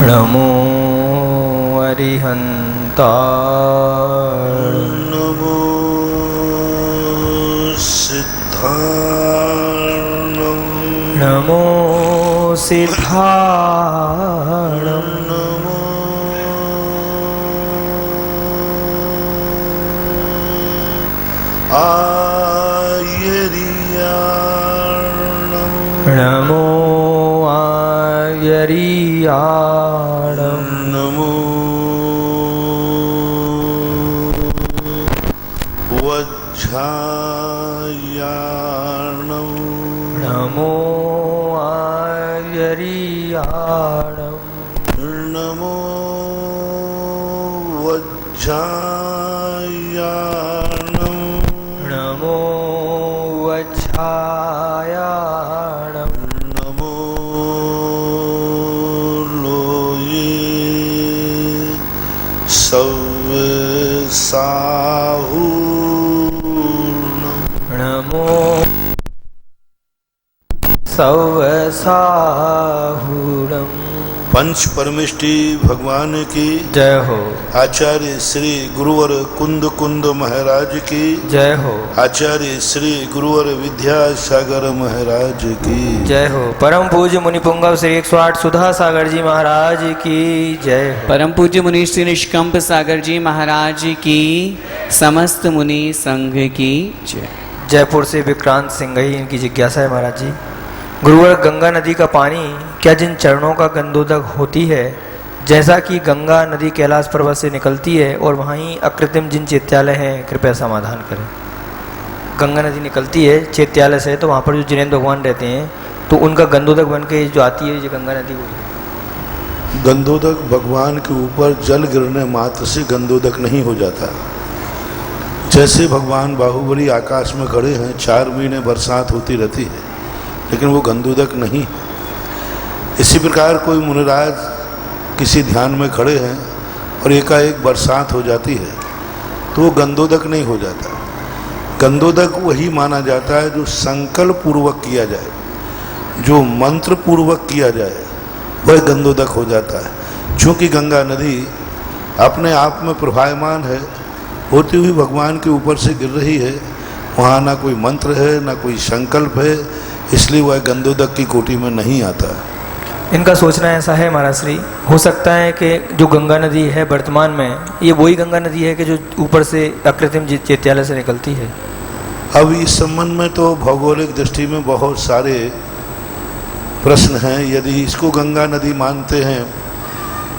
नमो अरिहन्ताय नमो सिद्धार्णं नमो सिद्धार्णं नमो आयर्याणं नमो आयर्याणं नमो वज्रायाणं नमो आयर्याणं नमो वज्रायाणं नमो वज्रायाणं नमो लोये सव्यसाहूर्णं नमो सव्यसाहूर्णं। पंच परमेष्टि भगवान की जय हो, आचार्य श्री गुरुवर कुंद कुंद महाराज की जय हो, आचार्य श्री गुरुवर विद्यासागर महाराज की जय हो। परम पूज्य मुनि पुंगव श्री 108 सुधा सागर जी महाराज की जय हो। परम पूज्य मुनि श्री निष्कंप सागर जी महाराज की, समस्त मुनि संघ की जय। जयपुर से विक्रांत सिंह ही इनकी जिज्ञासा है महाराज जी। गुरुवर, गंगा नदी का पानी क्या जिन चरणों का गंधोदक होती है, जैसा कि गंगा नदी कैलाश पर्वत से निकलती है और वहीं अकृत्रिम जिन चैत्यालय हैं, कृपया समाधान करें। गंगा नदी निकलती है चैत्यालय से, तो वहाँ पर जो जिनेन्द्र भगवान रहते हैं, तो उनका गंधोदक बन के जो आती है, जो गंगा नदी वो गंधोदक भगवान के ऊपर जल गिरने मात्र से गंधोदक नहीं हो जाता। जैसे भगवान बाहुबली आकाश में खड़े हैं, 4 महीने बरसात होती रहती है, लेकिन वो गंधोदक नहीं। इसी प्रकार कोई मुनिराज किसी ध्यान में खड़े हैं और एकाएक बरसात हो जाती है, तो वो गंधोदक नहीं हो जाता। गंधोदक वही माना जाता है जो संकल्प पूर्वक किया जाए, जो मंत्र पूर्वक किया जाए, वह गंधोदक हो जाता है। चूँकि गंगा नदी अपने आप में प्रभायमान है, होती हुई भगवान के ऊपर से गिर रही है, वहाँ ना कोई मंत्र है ना कोई संकल्प है, इसलिए वह गंधोदक की कोटि में नहीं आता। इनका सोचना ऐसा है महाराज श्री, हो सकता है कि जो गंगा नदी है वर्तमान में, ये वही गंगा नदी है कि जो ऊपर से अकृत्रिम चैत्यालय से निकलती है। अब इस संबंध में तो भौगोलिक दृष्टि में बहुत सारे प्रश्न हैं। यदि इसको गंगा नदी मानते हैं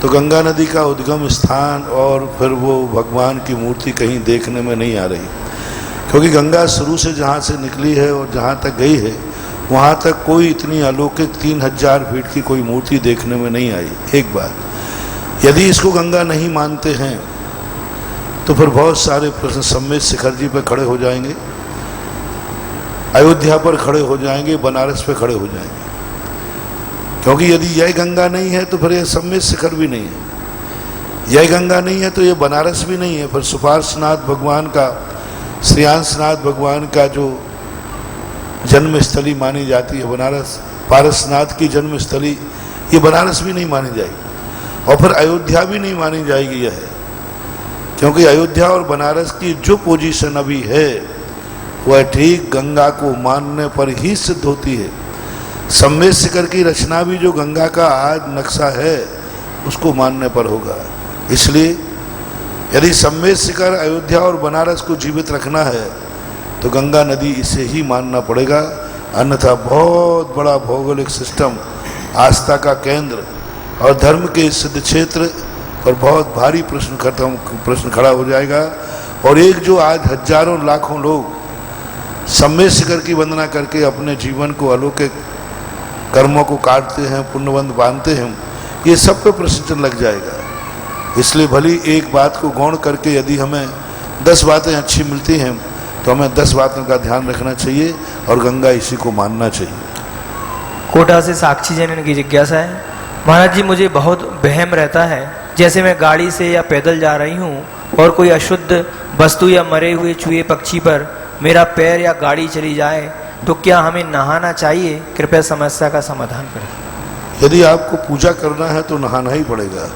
तो गंगा नदी का उद्गम स्थान और फिर वो भगवान की मूर्ति कहीं देखने में नहीं आ रही, क्योंकि गंगा शुरू से जहाँ से निकली है और जहाँ तक गई है, वहाँ तक कोई इतनी अलौकिक 3000 फीट की कोई मूर्ति देखने में नहीं आई। एक बात, यदि इसको गंगा नहीं मानते हैं तो फिर बहुत सारे प्रश्न सम्मेद शिखर जी पर खड़े हो जाएंगे, अयोध्या पर खड़े हो जाएंगे, बनारस पे खड़े हो जाएंगे। क्योंकि यदि यह गंगा नहीं है तो फिर यह सम्मेद शिखर भी नहीं है, यह गंगा नहीं है तो यह बनारस भी नहीं है। फिर सुपार्श्वनाथ भगवान का, श्रेयांशनाथ भगवान का जो जन्मस्थली मानी जाती है बनारस, पारसनाथ की जन्मस्थली, ये बनारस भी नहीं मानी जाएगी और फिर अयोध्या भी नहीं मानी जाएगी। यह है क्योंकि अयोध्या और बनारस की जो पोजीशन अभी है वह ठीक गंगा को मानने पर ही सिद्ध होती है। सम्मेद शिखर की रचना भी जो गंगा का आज नक्शा है उसको मानने पर होगा। इसलिए यदि सम्मेद शिखर, अयोध्या और बनारस को जीवित रखना है तो गंगा नदी इसे ही मानना पड़ेगा, अन्यथा बहुत बड़ा भौगोलिक सिस्टम, आस्था का केंद्र और धर्म के सिद्ध क्षेत्र पर बहुत भारी प्रश्न खड़ा हो जाएगा। और एक जो आज हजारों लाखों लोग सम्मेद शिखर की वंदना करके अपने जीवन को अलौकिक कर्मों को काटते हैं, पुण्यवंत बांधते हैं, ये सब पे प्रश्न चिन्ह लग जाएगा। इसलिए भली एक बात को गौण करके यदि हमें 10 बातें अच्छी मिलती हैं तो हमें 10 बातों का ध्यान रखना चाहिए और गंगा इसी को मानना चाहिए। कोटा से साक्षी जैन इनकी जिज्ञासा है। महाराज जी, मुझे बहुत वहम रहता है, जैसे मैं गाड़ी से या पैदल जा रही हूँ और कोई अशुद्ध वस्तु या मरे हुए चूहे पक्षी पर मेरा पैर या गाड़ी चली जाए तो क्या हमें नहाना चाहिए? कृपया समस्या का समाधान करें। यदि आपको पूजा करना है तो नहाना ही पड़ेगा,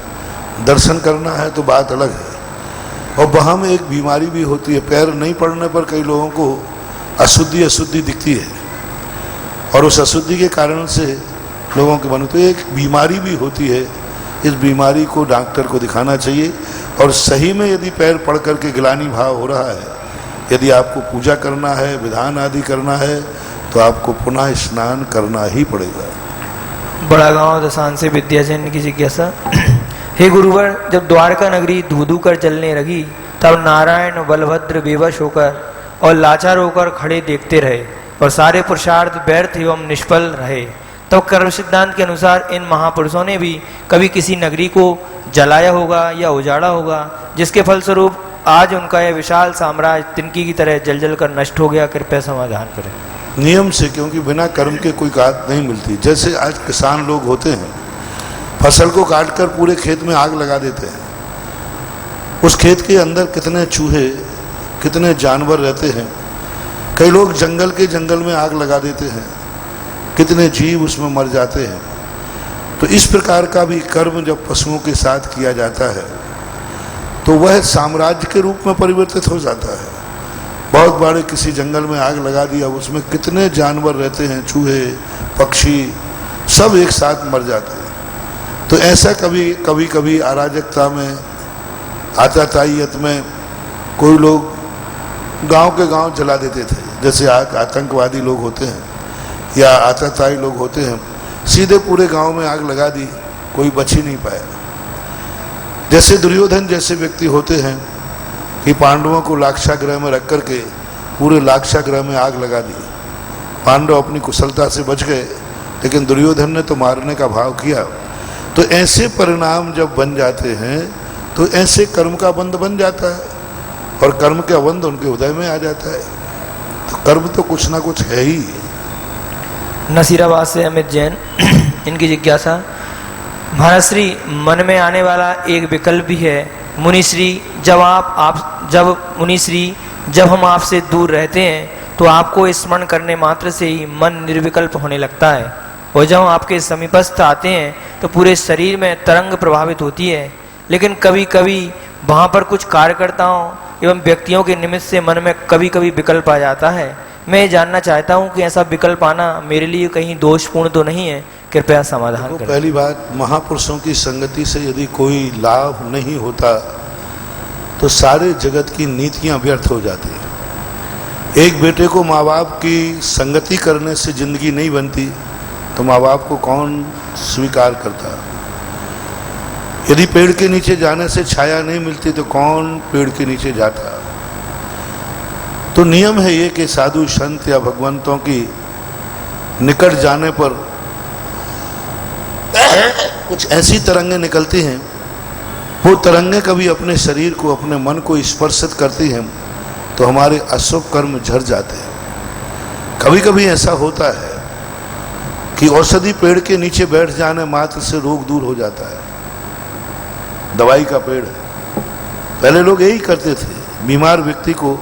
दर्शन करना है तो बात अलग है। और वहाँ में एक बीमारी भी होती है, पैर नहीं पड़ने पर कई लोगों को अशुद्धि दिखती है और उस अशुद्धि के कारण से लोगों के मन में तो एक बीमारी भी होती है। इस बीमारी को डॉक्टर को दिखाना चाहिए और सही में यदि पैर पड़ करके ग्लानि भाव हो रहा है, यदि आपको पूजा करना है, विधान आदि करना है, तो आपको पुनः स्नान करना ही पड़ेगा। बड़ा गांव दसान से विद्याजन की जिज्ञासा। हे गुरुवर, जब द्वारका नगरी धू कर जलने लगी तब नारायण बलभद्र बेवश होकर और लाचार होकर खड़े देखते रहे और सारे पुरुषार्थ व्यर्थ एवं निष्फल रहे। तब कर्म सिद्धांत के अनुसार इन महापुरुषों ने भी कभी किसी नगरी को जलाया होगा या उजाड़ा होगा, जिसके फलस्वरूप आज उनका यह विशाल साम्राज्य तिनकी की तरह जल जल कर नष्ट हो गया। कृपया समाधान करें। नियम से, क्योंकि बिना कर्म के कोई काट नहीं मिलती। जैसे आज किसान लोग होते हैं, फसल को काटकर पूरे खेत में आग लगा देते हैं। उस खेत के अंदर कितने चूहे, कितने जानवर रहते हैं। कई लोग जंगल में आग लगा देते हैं, कितने जीव उसमें मर जाते हैं। तो इस प्रकार का भी कर्म जब पशुओं के साथ किया जाता है तो वह साम्राज्य के रूप में परिवर्तित हो जाता है। बहुत बड़े किसी जंगल में आग लगा दिया, उसमें कितने जानवर रहते हैं, चूहे, पक्षी, सब एक साथ मर जाते हैं। तो ऐसा कभी अराजकता में, आततायियत में कोई लोग गांव के गांव जला देते थे। जैसे आतंकवादी लोग होते हैं या आततायी लोग होते हैं, सीधे पूरे गांव में आग लगा दी, कोई बच ही नहीं पाया। जैसे दुर्योधन जैसे व्यक्ति होते हैं कि पांडवों को लाक्षागृह में रख करके पूरे लाक्षागृह में आग लगा दी। पांडव अपनी कुशलता से बच गए, लेकिन दुर्योधन ने तो मारने का भाव किया। तो ऐसे परिणाम जब बन जाते हैं तो ऐसे कर्म का बंध बन जाता है और कर्म का बंध उनके हृदय में आ जाता है। तो कर्म तो कुछ ना कुछ है ही। नसीराबाद से अमित जैन, इनकी जिज्ञासा। महाराज श्री, मन में आने वाला एक विकल्प भी है। मुनिश्री, जब हम आपसे दूर रहते हैं तो आपको स्मरण करने मात्र से ही मन निर्विकल्प होने लगता है और जब हम आपके समीपस्थ आते हैं तो पूरे शरीर में तरंग प्रभावित होती है। लेकिन कभी कभी वहाँ पर कुछ कार्यकर्ताओं एवं व्यक्तियों के निमित्त से मन में कभी कभी विकल्प आ जाता है। मैं ये जानना चाहता हूँ कि ऐसा विकल्प आना मेरे लिए कहीं दोषपूर्ण तो नहीं है। कृपया समाधान करें। पहली बात, महापुरुषों की संगति से यदि कोई लाभ नहीं होता तो सारे जगत की नीतियां व्यर्थ हो जाती हैं। एक बेटे को माँ बाप की संगति करने से जिंदगी नहीं बनती तो माँ बाप को कौन स्वीकार करता। यदि पेड़ के नीचे जाने से छाया नहीं मिलती तो कौन पेड़ के नीचे जाता। तो नियम है ये कि साधु संत या भगवंतों की निकट जाने पर कुछ ऐसी तरंगें निकलती हैं, वो तरंगें कभी अपने शरीर को, अपने मन को स्पर्शित करती हैं तो हमारे अशुभ कर्म झड़ जाते हैं। कभी कभी ऐसा होता है कि औषधि पेड़ के नीचे बैठ जाने मात्र से रोग दूर हो जाता है। दवाई का पेड़ है, पहले लोग यही करते थे, बीमार व्यक्ति को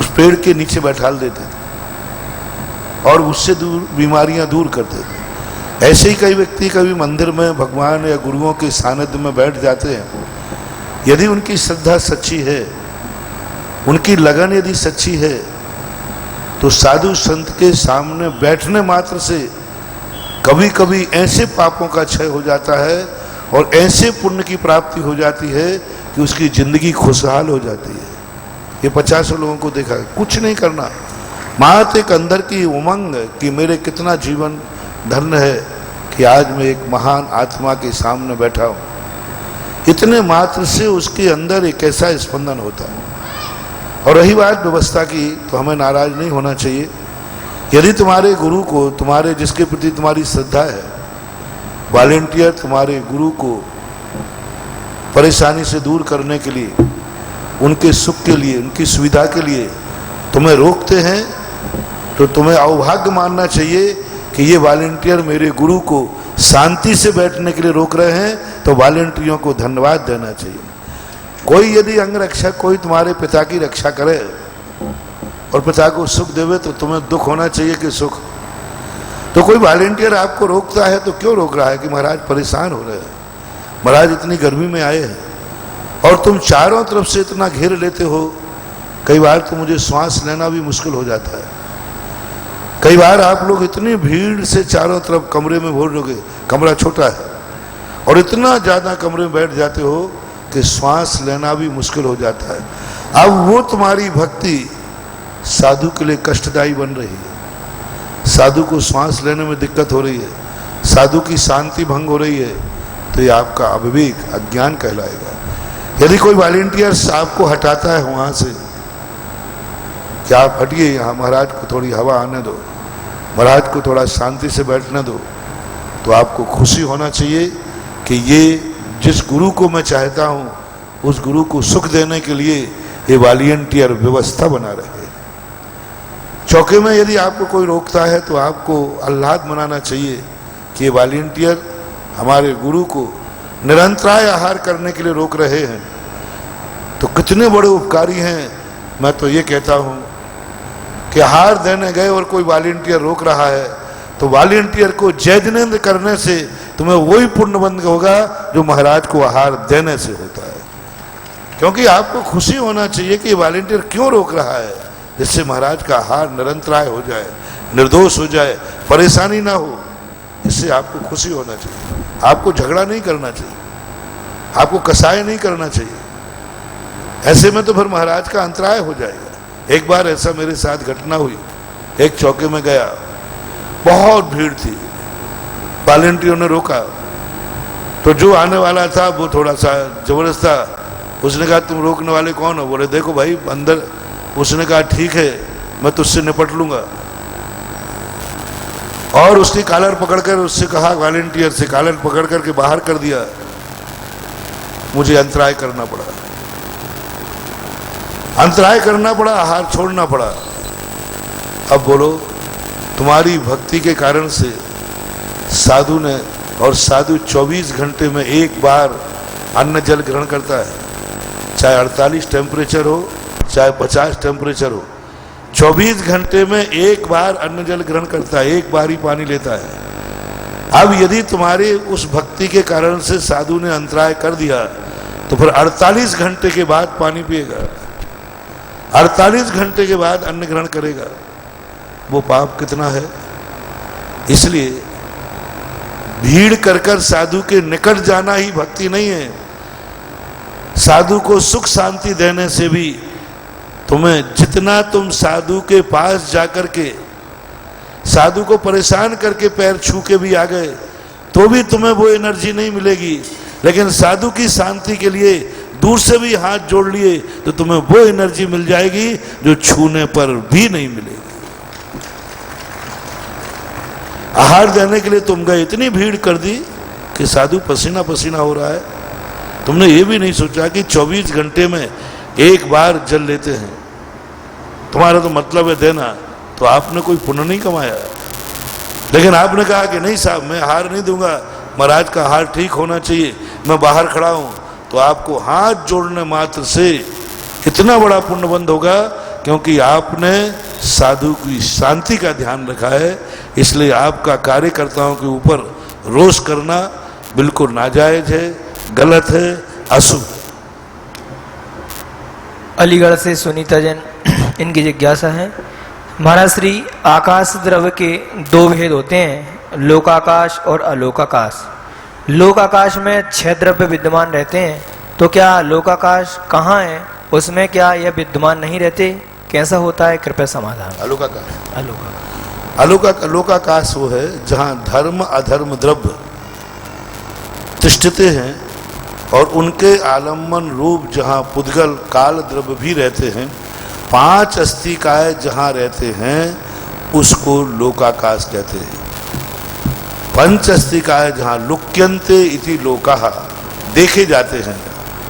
उस पेड़ के नीचे बैठाल देते थे और उससे बीमारियां दूर करते थे। ऐसे ही कई व्यक्ति कभी मंदिर में भगवान या गुरुओं के सानिध्य में बैठ जाते हैं। यदि उनकी श्रद्धा सच्ची है, उनकी लगन यदि सच्ची है, तो साधु संत के सामने बैठने मात्र से कभी कभी ऐसे पापों का क्षय हो जाता है और ऐसे पुण्य की प्राप्ति हो जाती है कि उसकी जिंदगी खुशहाल हो जाती है। ये 50 लोगों को देखा, कुछ नहीं करना, मात्र एक अंदर की उमंग कि मेरे कितना जीवन धन्य है कि आज मैं एक महान आत्मा के सामने बैठा हूँ। इतने मात्र से उसके अंदर एक ऐसा स्पंदन होता है। और रही बात व्यवस्था की, तो हमें नाराज नहीं होना चाहिए। यदि तुम्हारे गुरु को, तुम्हारे जिसके प्रति तुम्हारी श्रद्धा है, वॉलेंटियर तुम्हारे गुरु को परेशानी से दूर करने के लिए, उनके सुख के लिए, उनकी सुविधा के लिए तुम्हें रोकते हैं, तो तुम्हें अवभाग्य मानना चाहिए कि ये वॉलेंटियर मेरे गुरु को शांति से बैठने के लिए रोक रहे हैं। तो वॉलेंटियरों को धन्यवाद देना चाहिए। कोई यदि अंग रक्षक कोई तुम्हारे पिता की रक्षा करे और पिता को सुख देवे तो तुम्हें दुख होना चाहिए कि सुख। तो कोई वॉलेंटियर आपको रोकता है तो क्यों रोक रहा है कि महाराज परेशान हो रहे हैं, महाराज इतनी गर्मी में आए हैं, और तुम चारों तरफ से इतना घेर लेते हो, कई बार तो मुझे श्वास लेना भी मुश्किल हो जाता है। कई बार आप लोग इतनी भीड़ से चारों तरफ कमरे में बोल रहे, कमरा छोटा है और इतना ज़्यादा कमरे में बैठ जाते हो कि श्वास लेना भी मुश्किल हो जाता है। अब वो तुम्हारी भक्ति साधु के लिए कष्टदायी बन रही है, साधु को श्वास लेने में दिक्कत हो रही है, साधु की शांति भंग हो रही है, तो ये आपका अविवेक, अज्ञान कहलाएगा। यदि कोई वॉलेंटियर्स आपको हटाता है वहाँ से कि आप हटिए यहाँ, महाराज को थोड़ी हवा आने दो, महाराज को थोड़ा शांति से बैठने दो, तो आपको खुशी होना चाहिए कि ये जिस गुरु को मैं चाहता हूँ उस गुरु को सुख देने के लिए ये वॉलेंटियर व्यवस्था बना रहे हैं। चौके में यदि आपको कोई रोकता है तो आपको आह्लाद मनाना चाहिए कि ये वॉलेंटियर हमारे गुरु को निरंतराय आहार करने के लिए रोक रहे हैं, तो कितने बड़े उपकारी हैं। मैं तो ये कहता हूँ कि आहार देने गए और कोई वॉलेंटियर रोक रहा है तो वॉलेंटियर को जयजनंद करने से तुम्हें वही पुण्यबंध होगा जो महाराज को आहार देने से होता है। क्योंकि आपको खुशी होना चाहिए कि वॉलेंटियर क्यों रोक रहा है, जिससे महाराज का आहार निरंतराय हो जाए, निर्दोष हो जाए, परेशानी ना हो, इससे आपको खुशी होना चाहिए। आपको झगड़ा नहीं करना चाहिए, आपको कसाय नहीं करना चाहिए, ऐसे में तो फिर महाराज का अंतराय हो जाएगा। एक बार ऐसा मेरे साथ घटना हुई, एक चौके में गया, बहुत भीड़ थी, वॉलेंटियर ने रोका, तो जो आने वाला था वो थोड़ा सा जबरदस्त था, उसने कहा तुम रोकने वाले कौन हो? बोले देखो भाई अंदर। उसने कहा ठीक है मैं तुझसे निपट लूंगा, और उसकी कॉलर पकड़कर उससे कहा, वॉलेंटियर से कॉलर पकड़ करके बाहर कर दिया। मुझे अंतराय करना पड़ा, अंतराय करना पड़ा, आहार छोड़ना पड़ा। अब बोलो, तुम्हारी भक्ति के कारण से साधु ने, और साधु 24 घंटे में एक बार अन्न जल ग्रहण करता है, चाहे 48 टेम्परेचर हो चाहे 50 टेम्परेचर हो, 24 घंटे में एक बार अन्न जल ग्रहण करता है, एक बार ही पानी लेता है। अब यदि तुम्हारे उस भक्ति के कारण से साधु ने अंतराय कर दिया तो फिर 48 घंटे के बाद पानी पिएगा, 48 घंटे के बाद अन्न ग्रहण करेगा, वो पाप कितना है। इसलिए भीड़ कर कर साधु के निकट जाना ही भक्ति नहीं है। साधु को सुख शांति देने से भी तुम्हें, जितना तुम साधु के पास जाकर के साधु को परेशान करके पैर छू के भी आ गए तो भी तुम्हें वो एनर्जी नहीं मिलेगी, लेकिन साधु की शांति के लिए दूर से भी हाथ जोड़ लिए तो तुम्हें वो एनर्जी मिल जाएगी जो छूने पर भी नहीं मिलेगी। आहार देने के लिए तुम गए, इतनी भीड़ कर दी कि साधु पसीना पसीना हो रहा है, तुमने ये भी नहीं सोचा कि 24 घंटे में एक बार जल लेते हैं, तुम्हारा तो मतलब है देना, तो आपने कोई पुण्य नहीं कमाया। लेकिन आपने कहा कि नहीं साहब मैं आहार नहीं दूंगा, महाराज का आहार ठीक होना चाहिए, मैं बाहर खड़ा हूं, तो आपको हाथ जोड़ने मात्र से इतना बड़ा पुण्यबंध होगा, क्योंकि आपने साधु की शांति का ध्यान रखा है। इसलिए आपका कार्यकर्ताओं के ऊपर रोष करना बिल्कुल नाजायज है, गलत है, अशुभ। अलीगढ़ से सुनीता जैन, इनकी जिज्ञासा है, महाराज श्री आकाश द्रव्य के दो भेद होते हैं, लोकाकाश और अलोकाकाश। लोकाकाश में 6 द्रव्य विद्यमान रहते हैं, तो क्या लोकाकाश कहाँ है, उसमें क्या यह विद्यमान नहीं रहते, कैसा होता है, कृपया समाधान। अलोकाकाश, अलोकाकाश वो है जहाँ धर्म अधर्म द्रव्य तिष्ठते हैं और उनके आलम्बन रूप जहाँ पुद्गल काल द्रव्य भी रहते हैं, 5 अस्तिकाय जहाँ रहते हैं उसको लोकाकाश कहते हैं। 5 अस्तिकाय जहाँ लुक्यन्ते इति लोकाः देखे जाते हैं,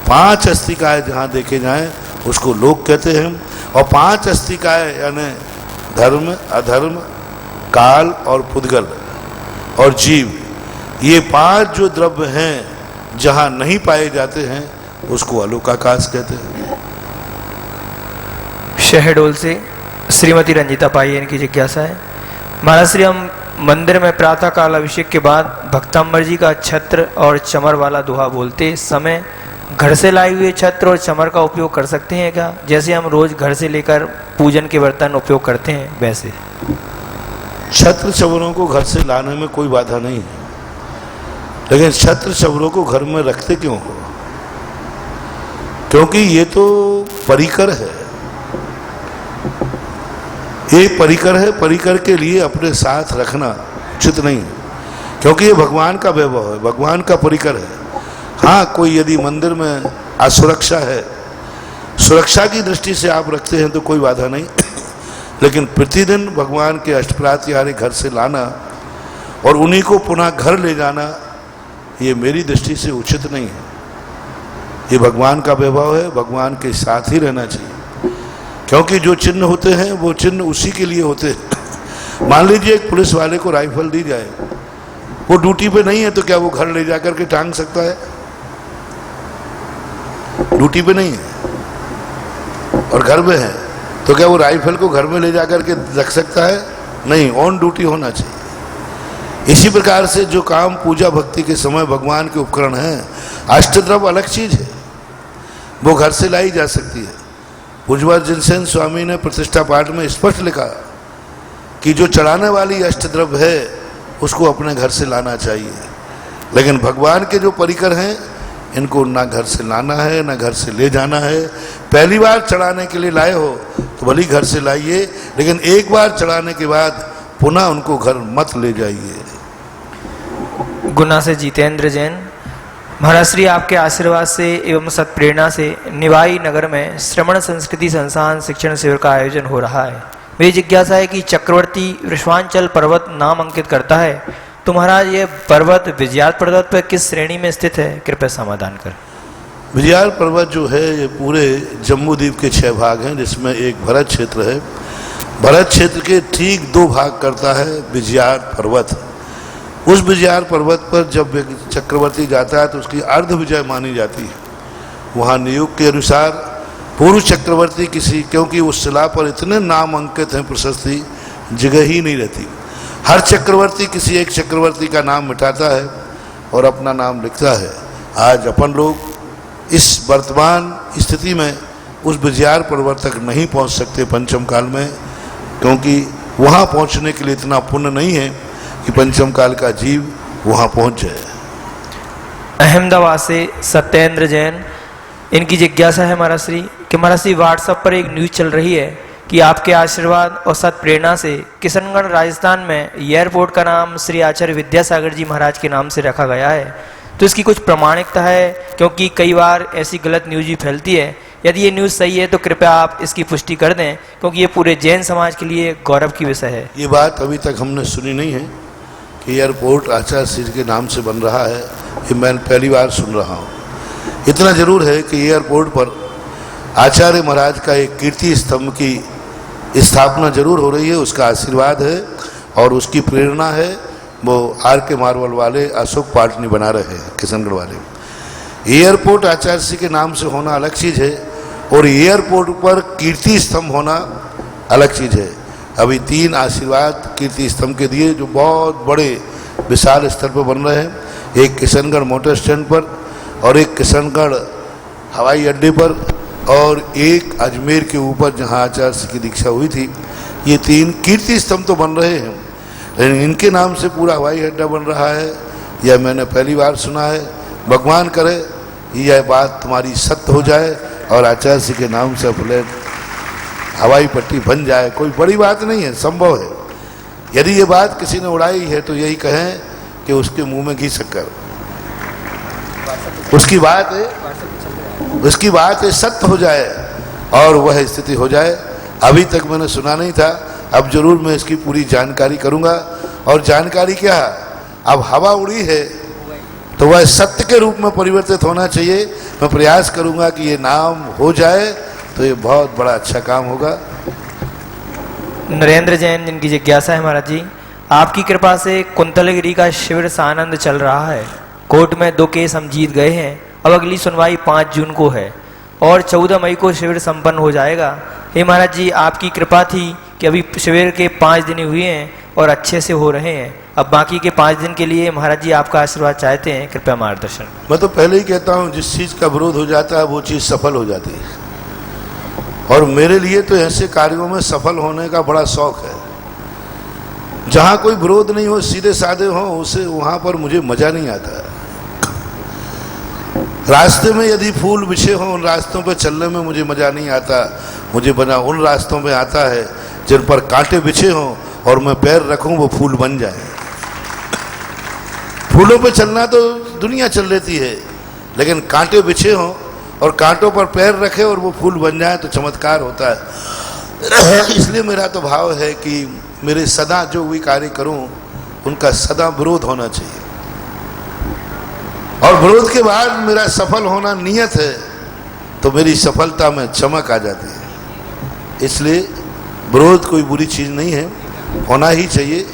5 अस्तिकाय जहाँ देखे जाएं उसको लोक कहते हैं। और 5 अस्तिकाय यानी धर्म अधर्म काल और पुद्गल और जीव, ये 5 जो द्रव्य हैं जहाँ नहीं पाए जाते हैं उसको अलोकाकाश कहते हैं। शहडोल से श्रीमती रंजिता पाई, इनकी जिज्ञासा है, महाराज श्री हम मंदिर में प्रातः काल अभिषेक के बाद भक्तांबर जी का छत्र और चमर वाला दोहा बोलते समय घर से लाए हुए छत्र और चमर का उपयोग कर सकते हैं क्या? जैसे हम रोज घर से लेकर पूजन के बर्तन उपयोग करते हैं वैसे। छत्र चमरों को घर से लाने में कोई बाधा नहीं है, लेकिन छत्र चमरों को घर में रखते क्यों हो? क्योंकि ये तो परिकर है, ये परिकर है। परिकर के लिए अपने साथ रखना उचित नहीं है, क्योंकि ये भगवान का वैभव है, भगवान का परिकर है। हाँ, कोई यदि मंदिर में असुरक्षा है, सुरक्षा की दृष्टि से आप रखते हैं तो कोई बाधा नहीं, लेकिन प्रतिदिन भगवान के अष्टप्रात्यारे घर से लाना और उन्हीं को पुनः घर ले जाना, ये मेरी दृष्टि से उचित नहीं है। ये भगवान का वैभव है, भगवान के साथ ही रहना चाहिए, क्योंकि जो चिन्ह होते हैं वो चिन्ह उसी के लिए होते हैं। मान लीजिए एक पुलिस वाले को राइफल दी जाए, वो ड्यूटी पे नहीं है तो क्या वो घर ले जाकर के टांग सकता है? ड्यूटी पे नहीं है और घर में है तो क्या वो राइफल को घर में ले जाकर के रख सकता है? नहीं, ऑन ड्यूटी होना चाहिए। इसी प्रकार से जो काम पूजा भक्ति के समय भगवान के उपकरण हैं, अष्टद्रव्य अलग चीज है, वो घर से लाई जा सकती है। पूज्यपाद जिनसेन स्वामी ने प्रतिष्ठा पाठ में स्पष्ट लिखा कि जो चढ़ाने वाली अष्टद्रव्य है उसको अपने घर से लाना चाहिए, लेकिन भगवान के जो परिकर हैं इनको ना घर से लाना है ना घर से ले जाना है। पहली बार चढ़ाने के लिए लाए हो तो भली घर से लाइए, लेकिन एक बार चढ़ाने के बाद पुनः उनको घर मत ले जाइए। गुना से जितेंद्र जैन। महाराज श्री आपके आशीर्वाद से एवं सत्प्रेरणा से निवाई नगर में श्रमण संस्कृति संस्थान शिक्षण शिविर का आयोजन हो रहा है। मेरी जिज्ञासा है कि चक्रवर्ती वृषभांचल पर्वत नाम अंकित करता है, तो महाराज ये पर्वत विजयार पर्वत पर किस श्रेणी में स्थित है? कृपया समाधान कर। विजयार पर्वत जो है ये पूरे जम्मू द्वीप के 6 भाग हैं, जिसमें एक भरत क्षेत्र है। भरत क्षेत्र के ठीक 2 भाग करता है विजयार पर्वत। उस विजयार पर्वत पर जब चक्रवर्ती जाता है तो उसकी अर्ध विजय मानी जाती है। वहाँ नियुक्त के अनुसार पूर्व चक्रवर्ती किसी, क्योंकि उस शिला पर इतने नाम अंकित हैं, प्रशस्ति जगह ही नहीं रहती। हर चक्रवर्ती किसी एक चक्रवर्ती का नाम मिटाता है और अपना नाम लिखता है। आज अपन लोग इस वर्तमान स्थिति में उस विजयार पर्वत तक नहीं पहुंच सकते पंचम काल में, क्योंकि वहां पहुंचने के लिए इतना पुण्य नहीं है कि पंचम काल का जीव वहां पहुंच जाए। अहमदाबाद से सत्येंद्र जैन। इनकी जिज्ञासा है महाराज श्री कि महाराज श्री व्हाट्सएप पर एक न्यूज चल रही है कि आपके आशीर्वाद और सत्प्रेरणा से किशनगढ़ राजस्थान में एयरपोर्ट का नाम श्री आचार्य विद्यासागर जी महाराज के नाम से रखा गया है, तो इसकी कुछ प्रामाणिकता है? क्योंकि कई बार ऐसी गलत न्यूज भी फैलती है। यदि ये न्यूज़ सही है तो कृपया आप इसकी पुष्टि कर दें, क्योंकि ये पूरे जैन समाज के लिए गौरव की विषय है। ये बात अभी तक हमने सुनी नहीं है कि एयरपोर्ट आचार्य श्री के नाम से बन रहा है, ये मैं पहली बार सुन रहा हूँ। इतना जरूर है कि एयरपोर्ट पर आचार्य महाराज का एक कीर्ति स्तंभ की स्थापना जरूर हो रही है, उसका आशीर्वाद है और उसकी प्रेरणा है। वो RK मार्बल वाले अशोक पाटनी बना रहे हैं, किशनगढ़ वाले। एयरपोर्ट आचार्य श्री के नाम से होना अलग चीज़ है और एयरपोर्ट पर कीर्ति स्तंभ होना अलग चीज़ है। अभी 3 आशीर्वाद कीर्ति स्तंभ के दिए जो बहुत बड़े विशाल स्तर पर बन रहे हैं, एक किशनगढ़ मोटर स्टैंड पर और एक किशनगढ़ हवाई अड्डे पर और एक अजमेर के ऊपर जहाँ आचार्य श्री की दीक्षा हुई थी। ये 3 कीर्ति स्तंभ तो बन रहे हैं, लेकिन इनके नाम से पूरा हवाई अड्डा बन रहा है, यह मैंने पहली बार सुना है। भगवान करे यह बात तुम्हारी सत्य हो जाए और आचार्य श्री के नाम से फ्लैट हवाई पट्टी बन जाए। कोई बड़ी बात नहीं है, संभव है। यदि ये बात किसी ने उड़ाई है तो यही कहें कि उसके मुंह में घी शक्कर। उसकी बात है सत्य हो जाए और वह स्थिति हो जाए। अभी तक मैंने सुना नहीं था, अब जरूर मैं इसकी पूरी जानकारी करूंगा। और जानकारी क्या, अब हवा उड़ी है तो वह सत्य के रूप में परिवर्तित होना चाहिए। मैं प्रयास करूंगा कि ये नाम हो जाए तो ये बहुत बड़ा अच्छा काम होगा। नरेंद्र जैन, जिनकी जिज्ञासा है महाराज जी, आपकी कृपा से कुंतलगिरी का शिविर सानंद चल रहा है। कोर्ट में 2 केस हम जीत गए हैं। अब अगली सुनवाई 5 जून को है और 14 मई को शिविर संपन्न हो जाएगा। हे महाराज जी, आपकी कृपा थी कि अभी शिविर के 5 दिन हुए हैं और अच्छे से हो रहे हैं। अब बाकी के 5 दिन के लिए महाराज जी आपका आशीर्वाद चाहते हैं, कृपया मार्गदर्शन। मैं तो पहले ही कहता हूं, जिस चीज का विरोध हो जाता है वो चीज सफल हो जाती है, और मेरे लिए तो ऐसे कार्यों में सफल होने का बड़ा शौक है। जहां कोई विरोध नहीं हो, सीधे साधे हो, उसे वहां पर मुझे मजा नहीं आता। रास्ते में यदि फूल बिछे हों, उन रास्तों पर चलने में मुझे मजा नहीं आता। मुझे बना उन रास्तों में आता है जिन पर कांटे बिछे हों और मैं पैर रखूं वो फूल बन जाए। फूलों पे चलना तो दुनिया चल लेती है, लेकिन कांटे बिछे हों और कांटों पर पैर रखे और वो फूल बन जाए तो चमत्कार होता है। इसलिए मेरा तो भाव है कि मेरे सदा जो भी कार्य करूं उनका सदा विरोध होना चाहिए, और विरोध के बाद मेरा सफल होना नियत है तो मेरी सफलता में चमक आ जाती है। इसलिए विरोध कोई बुरी चीज़ नहीं है, होना ही चाहिए।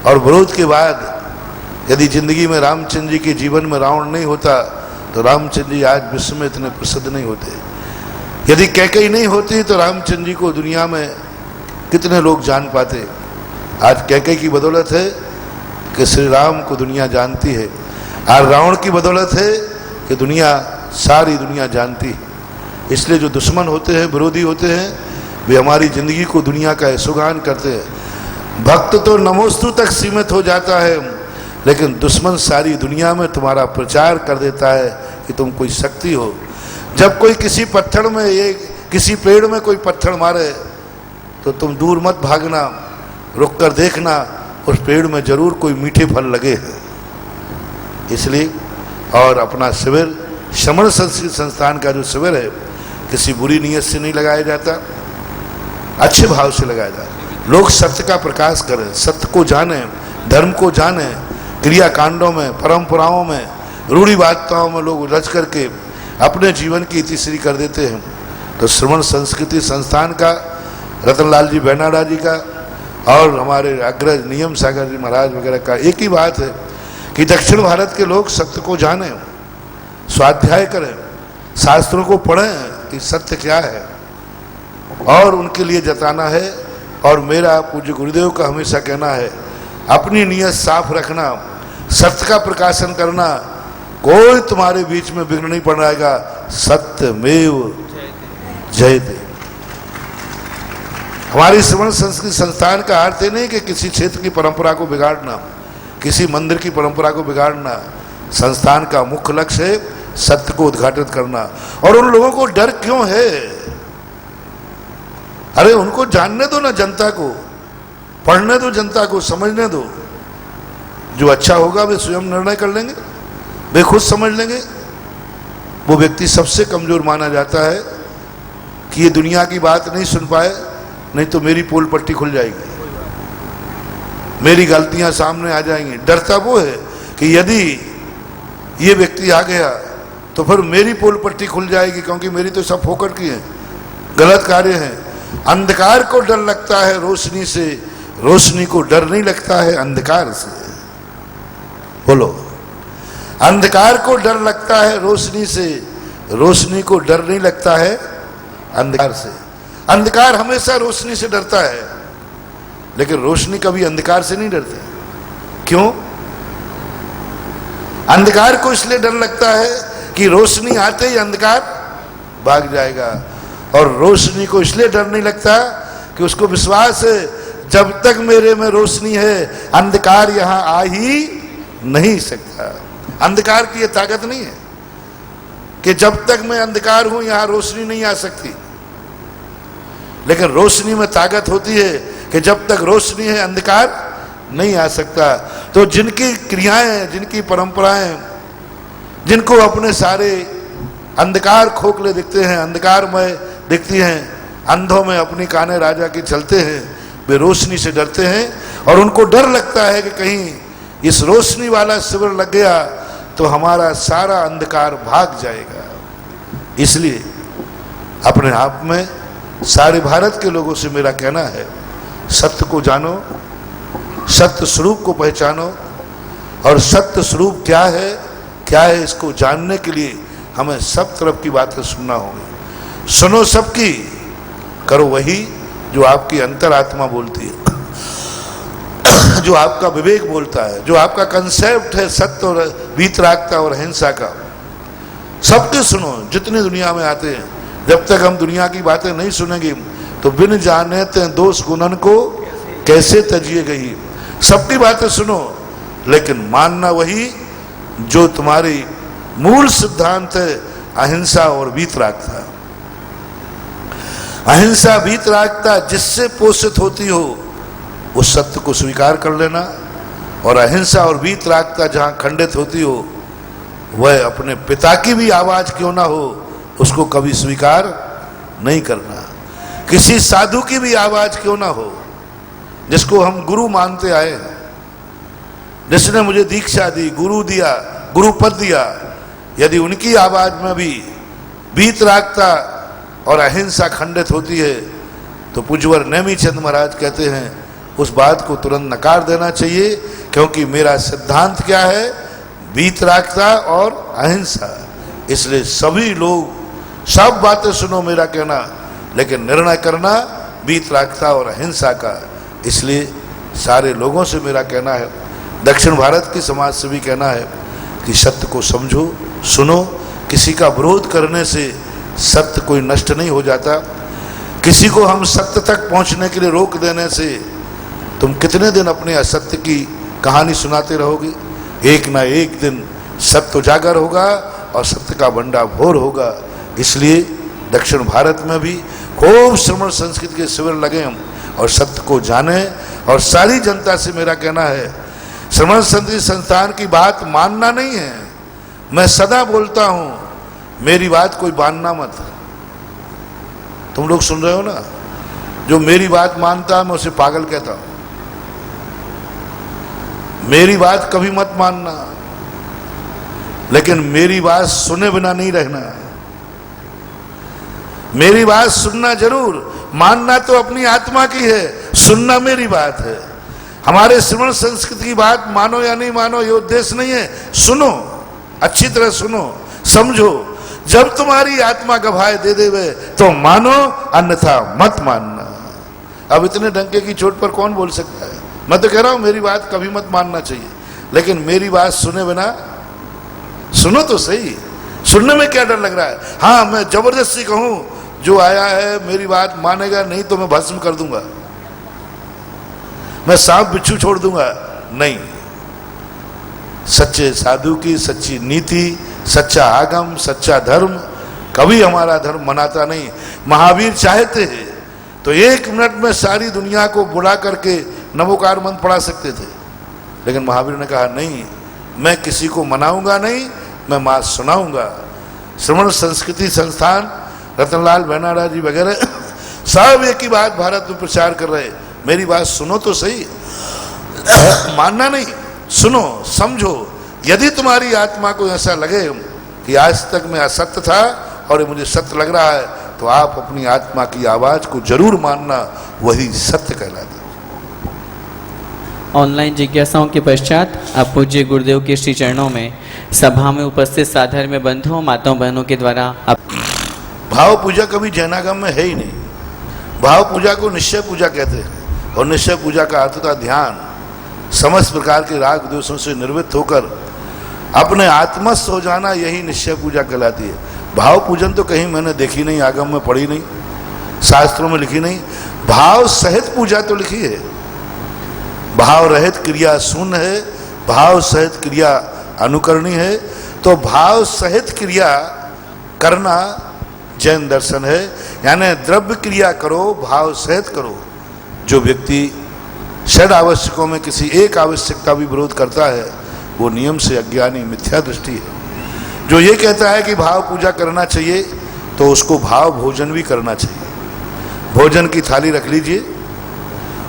और विरोध के बाद यदि जिंदगी में रामचंद्र जी के जीवन में रावण नहीं होता तो रामचंद्र जी आज विश्व में इतने प्रसिद्ध नहीं होते। यदि कैकेयी नहीं होती तो रामचंद्र जी को दुनिया में कितने लोग जान पाते। आज कैकेयी की बदौलत है कि श्री राम को दुनिया जानती है, आज रावण की बदौलत है कि सारी दुनिया जानती है। इसलिए जो दुश्मन होते हैं, विरोधी होते हैं, वे हमारी जिंदगी को दुनिया का सुगान करते हैं। भक्त तो नमोस्तु तक सीमित हो जाता है, लेकिन दुश्मन सारी दुनिया में तुम्हारा प्रचार कर देता है कि तुम कोई शक्ति हो। जब कोई किसी पत्थर में किसी पेड़ में कोई पत्थर मारे तो तुम दूर मत भागना, रुक कर देखना, उस पेड़ में जरूर कोई मीठे फल लगे हैं। इसलिए और अपना शिविर श्रमण संस्कृत संस्थान का जो शिविर है किसी बुरी नीयत से नहीं लगाया जाता, अच्छे भाव से लगाया जाता। लोग सत्य का प्रकाश करें, सत्य को जानें, धर्म को जानें। क्रिया कांडों में, परंपराओं में, रूढ़िवादिताओं में लोग उलझ करके अपने जीवन की इतिश्री कर देते हैं। तो श्रमण संस्कृति संस्थान का, रतनलाल जी बेनाडा जी का और हमारे अग्रज नियम सागर जी महाराज वगैरह का एक ही बात है कि दक्षिण भारत के लोग सत्य को जानें, स्वाध्याय करें, शास्त्रों को पढ़ें कि सत्य क्या है और उनके लिए जताना है। और मेरा पूज्य गुरुदेव का हमेशा कहना है, अपनी नीयत साफ रखना, सत्य का प्रकाशन करना, कोई तुम्हारे बीच में विघ्न नहीं पड़ रहेगा। सत्यमेव जयते। हमारी श्रवण संस्कृत संस्थान का अर्थ नहीं कि किसी क्षेत्र की परंपरा को बिगाड़ना, किसी मंदिर की परंपरा को बिगाड़ना। संस्थान का मुख्य लक्ष्य है सत्य को उद्घाटित करना। और उन लोगों को डर क्यों है? अरे उनको जानने दो ना, जनता को पढ़ने दो, जनता को समझने दो। जो अच्छा होगा वे स्वयं निर्णय कर लेंगे, वे खुद समझ लेंगे। वो व्यक्ति सबसे कमजोर माना जाता है कि ये दुनिया की बात नहीं सुन पाए, नहीं तो मेरी पोल पट्टी खुल जाएगी, मेरी गलतियां सामने आ जाएंगी। डरता वो है कि यदि ये व्यक्ति आ गया तो फिर मेरी पोल पट्टी खुल जाएगी, क्योंकि मेरी तो सब फोकट की है, गलत कार्य है। अंधकार को डर लगता है रोशनी से, रोशनी को डर नहीं लगता है अंधकार से। बोलो, अंधकार को डर लगता है रोशनी से, रोशनी को डर नहीं लगता है अंधकार से। अंधकार हमेशा रोशनी से डरता है, लेकिन रोशनी कभी अंधकार से नहीं डरती। क्यों? अंधकार को इसलिए डर लगता है कि रोशनी आते ही अंधकार भाग जाएगा, और रोशनी को इसलिए डर नहीं लगता कि उसको विश्वास है जब तक मेरे में रोशनी है अंधकार यहां आ ही नहीं सकता। अंधकार की यह ताकत नहीं है कि जब तक मैं अंधकार हूं यहां रोशनी नहीं आ सकती, लेकिन रोशनी में ताकत होती है कि जब तक रोशनी है अंधकार नहीं आ सकता। तो जिनकी क्रियाएं, जिनकी परंपराएं, जिनको अपने सारे अंधकार खोखले दिखते हैं, अंधकारमय दिखती हैं, अंधों में अपनी काने राजा के चलते हैं, वे रोशनी से डरते हैं। और उनको डर लगता है कि कहीं इस रोशनी वाला शिविर लग गया तो हमारा सारा अंधकार भाग जाएगा। इसलिए अपने आप में सारे भारत के लोगों से मेरा कहना है, सत्य को जानो, सत्य स्वरूप को पहचानो। और सत्य स्वरूप क्या है इसको जानने के लिए हमें सब तरफ की बातें सुनना होगी। सुनो सबकी, करो वही जो आपकी अंतरात्मा बोलती है। जो आपका विवेक बोलता है, जो आपका कंसेप्ट है सत्य और वीतरागता और अहिंसा का, सबके सुनो जितने दुनिया में आते हैं। जब तक हम दुनिया की बातें नहीं सुनेंगे तो बिन जाने ते दोष गुणन को कैसे तजिए गई। सबकी बातें सुनो, लेकिन मानना वही जो तुम्हारी मूल सिद्धांत है, अहिंसा और वीतरागता। अहिंसा वीतरागता जिससे पोषित होती हो उस सत्य को स्वीकार कर लेना, और अहिंसा और वीतरागता जहां खंडित होती हो वह अपने पिता की भी आवाज क्यों ना हो उसको कभी स्वीकार नहीं करना। किसी साधु की भी आवाज क्यों ना हो, जिसको हम गुरु मानते आए हैं, जिसने मुझे दीक्षा दी, गुरु दिया, गुरु पद दिया, यदि उनकी आवाज में भी वीतरागता और अहिंसा खंडित होती है तो पूज्यवर नेमी चंद महाराज कहते हैं उस बात को तुरंत नकार देना चाहिए, क्योंकि मेरा सिद्धांत क्या है, वीतरागता और अहिंसा। इसलिए सभी लोग सब बातें सुनो मेरा कहना, लेकिन निर्णय करना वीतरागता और अहिंसा का। इसलिए सारे लोगों से मेरा कहना है, दक्षिण भारत की समाज से भी कहना है कि सत्य को समझो, सुनो। किसी का विरोध करने से सत्य कोई नष्ट नहीं हो जाता। किसी को हम सत्य तक पहुंचने के लिए रोक देने से तुम कितने दिन अपने असत्य की कहानी सुनाते रहोगे। एक ना एक दिन सत्य उजागर होगा और सत्य का बंडा भोर होगा। इसलिए दक्षिण भारत में भी खूब श्रमण संस्कृत के शिविर लगे हम और सत्य को जाने। और सारी जनता से मेरा कहना है, श्रमण संस्कृत संस्थान की बात मानना नहीं है। मैं सदा बोलता हूं, मेरी बात कोई मानना मत। तुम लोग सुन रहे हो ना, जो मेरी बात मानता है मैं उसे पागल कहता हूं। मेरी बात कभी मत मानना, लेकिन मेरी बात सुने बिना नहीं रहना। मेरी बात सुनना जरूर, मानना तो अपनी आत्मा की है, सुनना मेरी बात है। हमारे श्रवण संस्कृति की बात मानो या नहीं मानो ये उद्देश्य नहीं है। सुनो, अच्छी तरह सुनो, समझो। जब तुम्हारी आत्मा गवाही दे देवे तो मानो, अन्यथा मत मानना। अब इतने डंके की चोट पर कौन बोल सकता है। मैं तो कह रहा हूं मेरी बात कभी मत मानना चाहिए, लेकिन मेरी बात सुने बिना, सुनो तो सही। सुनने में क्या डर लग रहा है। हाँ, मैं जबरदस्ती कहूं जो आया है मेरी बात मानेगा नहीं तो मैं भस्म कर दूंगा, मैं सांप बिच्छू छोड़ दूंगा, नहीं। सच्चे साधु की सच्ची नीति, सच्चा आगम, सच्चा धर्म कभी हमारा धर्म मनाता नहीं। महावीर चाहते हैं तो 1 मिनट में सारी दुनिया को बुला करके नमोकार मंत्र पढ़ा सकते थे, लेकिन महावीर ने कहा नहीं, मैं किसी को मनाऊंगा नहीं, मैं बात सुनाऊंगा। श्रवण संस्कृति संस्थान, रतनलाल बेनारा जी वगैरह सब एक ही बात भारत में प्रचार कर रहे। मेरी बात सुनो तो सही, मानना नहीं, सुनो, समझो। यदि तुम्हारी आत्मा को ऐसा लगे कि आज तक मैं असत्य था और ये मुझे सत्य लग रहा है, तो आप अपनी आत्मा की आवाज को जरूर मानना, वही सत्य कहलाता है। ऑनलाइन जिज्ञासाओं के पश्चात आप पूज्य गुरुदेव के श्री चरणों में सभा में उपस्थित साधर्म्य बंधुओं, माताओं, बहनों के द्वारा भाव पूजा कभी जैनागम में है ही नहीं। भाव पूजा को निश्चय पूजा कहते हैं, और निश्चय पूजा का अर्थ था ध्यान। समस्त प्रकार के राग द्वेषों से निर्वृत्त होकर अपने आत्मस्थ हो जाना, यही निश्चय पूजा कहलाती है। भाव पूजन तो कहीं मैंने देखी नहीं, आगम में पढ़ी नहीं, शास्त्रों में लिखी नहीं। भाव सहित पूजा तो लिखी है। भाव रहित क्रिया शून्य है, भाव सहित क्रिया अनुकरणी है। तो भाव सहित क्रिया करना जैन दर्शन है, यानी द्रव्य क्रिया करो, भाव सहित करो। जो व्यक्ति षड आवश्यकों में किसी एक आवश्यकता भी विरोध करता है वो नियम से अज्ञानी, मिथ्या दृष्टि है। जो ये कहता है कि भाव पूजा करना चाहिए तो उसको भाव भोजन भी करना चाहिए। भोजन की थाली रख लीजिए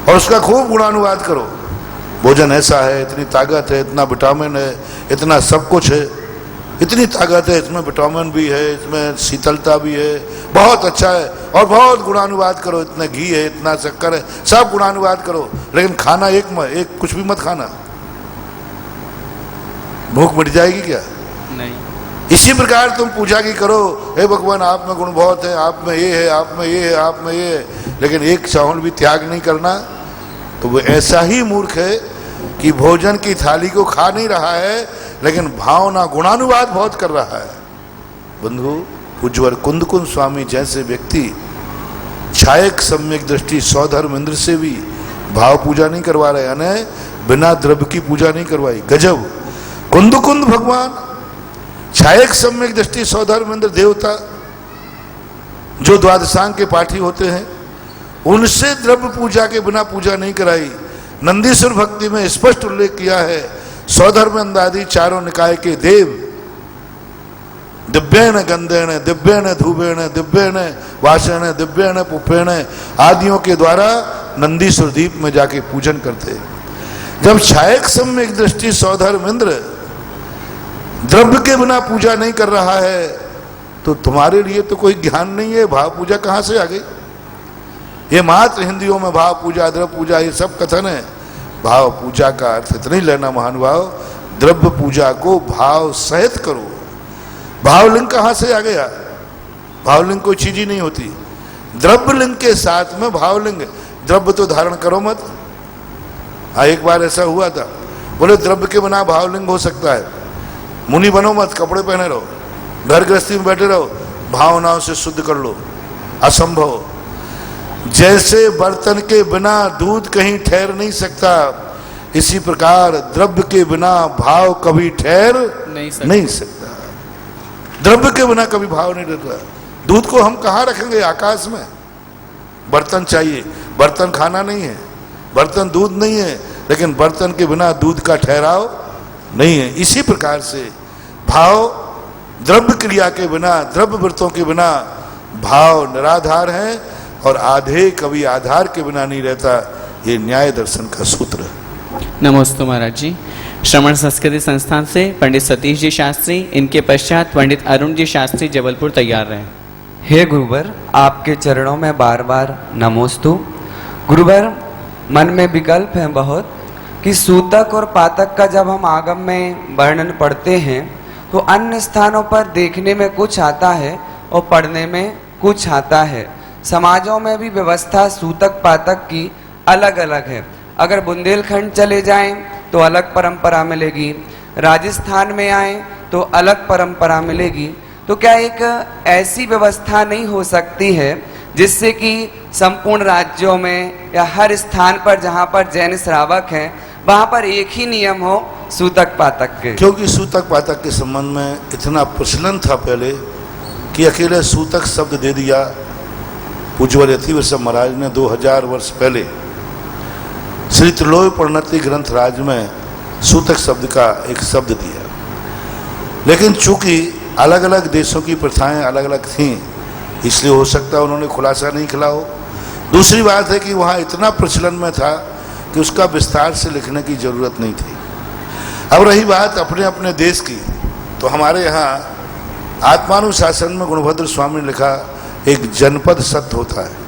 और उसका खूब गुणानुवाद करो। भोजन ऐसा है, इतनी ताकत है, इतना विटामिन है, इतना सब कुछ है, इतनी ताकत है, इसमें विटामिन भी है, इसमें शीतलता भी है, बहुत अच्छा है, और बहुत गुणानुवाद करो। इतना घी है, इतना शक्कर है, सब गुणानुवाद करो, लेकिन खाना एक कुछ भी मत खाना। भूख मिट जाएगी क्या? नहीं। इसी प्रकार तुम पूजा की करो, हे भगवान आप में गुण बहुत है, आप में ये है, आप में ये है, आप में ये है, लेकिन एक चावल भी त्याग नहीं करना, तो वो ऐसा ही मूर्ख है कि भोजन की थाली को खा नहीं रहा है, लेकिन भावना गुणानुवाद बहुत कर रहा है। बंधु, पूज्यवर कुंदकुंद स्वामी जैसे व्यक्ति छायक सम्यक दृष्टि सौधर्म इंद्र से भी भाव पूजा नहीं करवा रहे, यानी बिना द्रव्य की पूजा नहीं करवाई। गजब! कुंदकुंद भगवान छायक सम्यक दृष्टि सौधर्म इंद्र देवता जो द्वादशांग के पाठी होते हैं, उनसे द्रव्य पूजा के बिना पूजा नहीं कराई। नंदीश्वर भक्ति में स्पष्ट उल्लेख किया है, सौधर्म आदि चारों निकाय के देव दिव्येण गंधेण दिव्येण धूपेण दिव्येण वासेण दिव्येण पुष्पेण आदियों के द्वारा नंदीश्वर दीप में जाके पूजन करते। जब छायक सम्यक दृष्टि सौधर्म इंद्र द्रव्य के बिना पूजा नहीं कर रहा है, तो तुम्हारे लिए तो कोई ज्ञान नहीं है। भाव पूजा कहां से आ गई? ये मात्र हिंदियों में भाव पूजा द्रव्य पूजा ये सब कथन है। भाव पूजा का अर्थ इतना ही लेना महानुभाव, द्रव्य पूजा को भाव सहित करो। भावलिंग कहां से आ गया? भावलिंग कोई चीज ही नहीं होती। द्रव्य लिंग के साथ में भावलिंग, द्रव्य तो धारण करो मत। हाँ, एक बार ऐसा हुआ था, बोले द्रव्य के बिना भावलिंग हो सकता है, मुनि बनो मत, कपड़े पहने रहो, घर गृहस्थी में बैठे रहो, भावनाओं से शुद्ध कर लो। असंभव। जैसे बर्तन के बिना दूध कहीं ठहर नहीं सकता, इसी प्रकार द्रव्य के बिना भाव कभी ठहर नहीं सकता। द्रव्य के बिना कभी भाव नहीं रहता। दूध को हम कहाँ रखेंगे? आकाश में। बर्तन चाहिए, बर्तन खाना नहीं है, बर्तन दूध नहीं है, लेकिन बर्तन के बिना दूध का ठहराव नहीं है। इसी प्रकार से भाव द्रव्य क्रिया के बिना, द्रव्य वृत्तों के बिना भाव निराधार है, और आधे कभी आधार के बिना नहीं रहता। ये न्याय दर्शन का सूत्र है। नमोस्तु महाराज जी। श्रवण संस्कृति संस्थान से पंडित सतीश जी शास्त्री, इनके पश्चात पंडित अरुण जी शास्त्री जबलपुर तैयार रहे। हे गुरुवर, आपके चरणों में बार बार नमोस्तु। गुरुवर, मन में विकल्प है बहुत कि सूतक और पातक का जब हम आगम में वर्णन पढ़ते हैं तो अन्य स्थानों पर देखने में कुछ आता है और पढ़ने में कुछ आता है। समाजों में भी व्यवस्था सूतक पातक की अलग अलग है। अगर बुंदेलखंड चले जाएं तो अलग परंपरा मिलेगी, राजस्थान में आए तो अलग परंपरा मिलेगी। तो क्या एक ऐसी व्यवस्था नहीं हो सकती है जिससे कि संपूर्ण राज्यों में या हर स्थान पर जहां पर जैन श्रावक हैं वहां पर एक ही नियम हो सूतक पातक के? क्योंकि सूतक पातक के संबंध में इतना प्रचलन था पहले कि अकेले सूतक शब्द दे दिया पूज्यवर यतिवृषभ महाराज ने 2000 वर्ष पहले श्री त्रिलोय प्रणति ग्रंथ राज में सूतक शब्द का एक शब्द दिया। लेकिन चूंकि अलग अलग देशों की प्रथाएं अलग अलग थीं, इसलिए हो सकता है उन्होंने खुलासा नहीं किया हो। दूसरी बात है कि वहाँ इतना प्रचलन में था कि उसका विस्तार से लिखने की जरूरत नहीं थी। अब रही बात अपने अपने देश की, तो हमारे यहाँ आत्मानुशासन में गुणभद्र स्वामी ने लिखा एक जनपद सत्य होता है,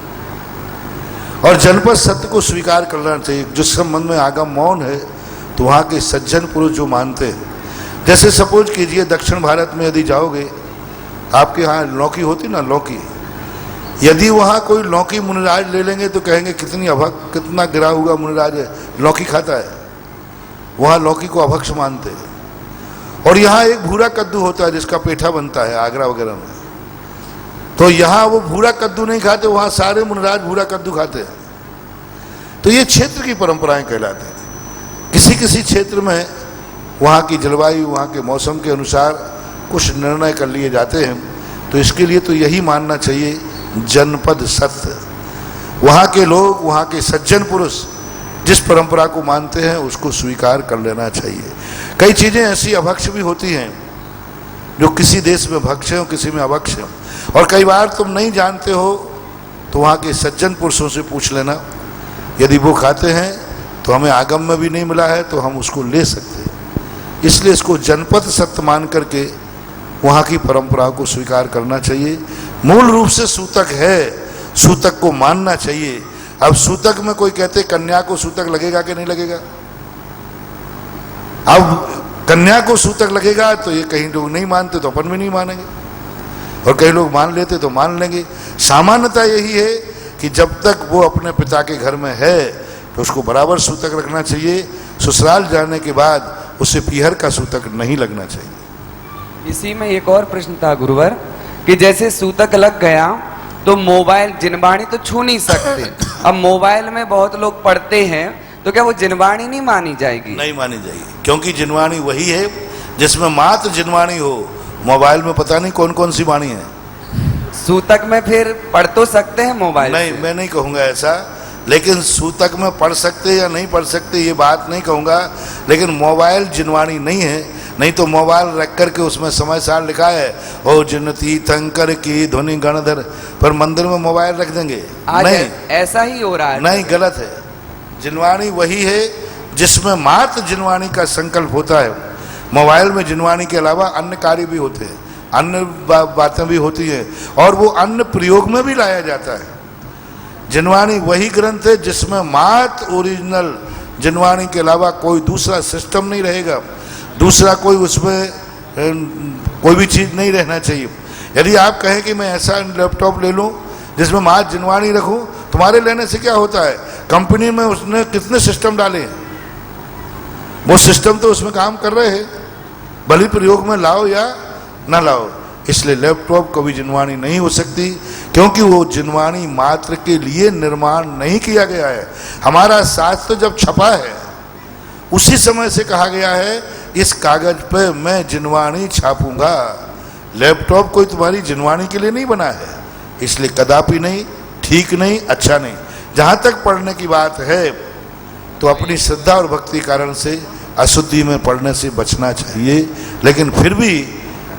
और जनपद सत्य को स्वीकार करना चाहिए। जिस संबंध में आगम मौन है, तो वहाँ के सज्जन पुरुष जो मानते हैं, जैसे सपोज कीजिए दक्षिण भारत में यदि जाओगे, आपके यहाँ लौकी होती ना, लौकी, यदि वहाँ कोई लौकी मुनिराज ले लेंगे तो कहेंगे कितनी अभक्त, कितना गिरा हुआ मुनिराज है, लौकी खाता है। वहाँ लौकी को अभक्ष मानते हैं। और यहाँ एक भूरा कद्दू होता है जिसका पेठा बनता है आगरा वगैरह में, तो यहाँ वो भूरा कद्दू नहीं खाते, वहाँ सारे मुनिराज भूरा कद्दू खाते हैं। तो ये क्षेत्र की परंपराएं कहलाते हैं। किसी किसी क्षेत्र में वहाँ की जलवायु, वहाँ के मौसम के अनुसार कुछ निर्णय कर लिए जाते हैं। तो इसके लिए तो यही मानना चाहिए जनपद सत्य। वहाँ के लोग, वहाँ के सज्जन पुरुष जिस परंपरा को मानते हैं उसको स्वीकार कर लेना चाहिए। कई चीज़ें ऐसी अभक्ष भी होती हैं जो किसी देश में भक्ष है और किसी में अभक्ष है, और कई बार तुम नहीं जानते हो तो वहाँ के सज्जन पुरुषों से पूछ लेना। यदि वो खाते हैं तो हमें आगम में भी नहीं मिला है तो हम उसको ले सकते हैं। इसलिए इसको जनपद सत्य मान करके वहाँ की परंपरा को स्वीकार करना चाहिए। मूल रूप से सूतक है, सूतक को मानना चाहिए। अब सूतक में कोई कहते कन्या को सूतक लगेगा कि नहीं लगेगा? अब कन्या को सूतक लगेगा तो ये कहीं लोग नहीं मानते तो अपन भी नहीं मानेंगे, और कई लोग मान लेते तो मान लेंगे। सामान्यता यही है कि जब तक वो अपने पिता के घर में है तो उसको बराबर सूतक रखना चाहिए। ससुराल जाने के बाद उसे पीहर का सूतक नहीं लगना चाहिए। इसी में एक और प्रश्न था गुरुवर कि जैसे सूतक लग गया तो मोबाइल जिनवाणी तो छू नहीं सकते, अब मोबाइल में बहुत लोग पढ़ते हैं तो क्या वो जिनवाणी नहीं मानी जाएगी? नहीं मानी जाएगी, क्योंकि जिनवाणी वही है जिसमें मात्र जिनवाणी हो। मोबाइल में पता नहीं कौन कौन सी वाणी है। सूतक में फिर पढ़ तो सकते हैं मोबाइल नहीं, से? मैं नहीं कहूँगा ऐसा, लेकिन सूतक में पढ़ सकते या नहीं पढ़ सकते ये बात नहीं कहूँगा, लेकिन मोबाइल जिनवाणी नहीं है। नहीं तो मोबाइल रख करके उसमें समय साल लिखा है ओ जिन तीर्थंकर की ध्वनि गणधर, पर मंदिर में मोबाइल रख देंगे? आज नहीं, ऐसा ही हो रहा है। नहीं, गलत है। जिनवाणी वही है जिसमें मात्र जिनवाणी का संकल्प होता है। मोबाइल में जिनवाणी के अलावा अन्य कार्य भी होते हैं, अन्य बातें भी होती हैं, और वो अन्य प्रयोग में भी लाया जाता है। जिनवाणी वही ग्रंथ है जिसमें मात्र ओरिजिनल जिनवाणी के अलावा कोई दूसरा सिस्टम नहीं रहेगा, दूसरा कोई उसमें कोई भी चीज़ नहीं रहना चाहिए। यदि आप कहें कि मैं ऐसा लैपटॉप ले लूं जिसमें मात्र जिनवाणी रखूं, तुम्हारे लेने से क्या होता है? कंपनी में उसने कितने सिस्टम डाले हैं, वो सिस्टम तो उसमें काम कर रहे हैं, भले प्रयोग में लाओ या ना लाओ। इसलिए लैपटॉप कभी जिनवाणी नहीं हो सकती, क्योंकि वो जिनवाणी मात्र के लिए निर्माण नहीं किया गया है। हमारा शास्त्र जब छपा है उसी समय से कहा गया है इस कागज पे मैं जिनवाणी छापूंगा। लैपटॉप कोई तुम्हारी जिनवाणी के लिए नहीं बना है, इसलिए कदापि नहीं, ठीक नहीं, अच्छा नहीं। जहाँ तक पढ़ने की बात है तो अपनी श्रद्धा और भक्ति कारण से अशुद्धि में पढ़ने से बचना चाहिए, लेकिन फिर भी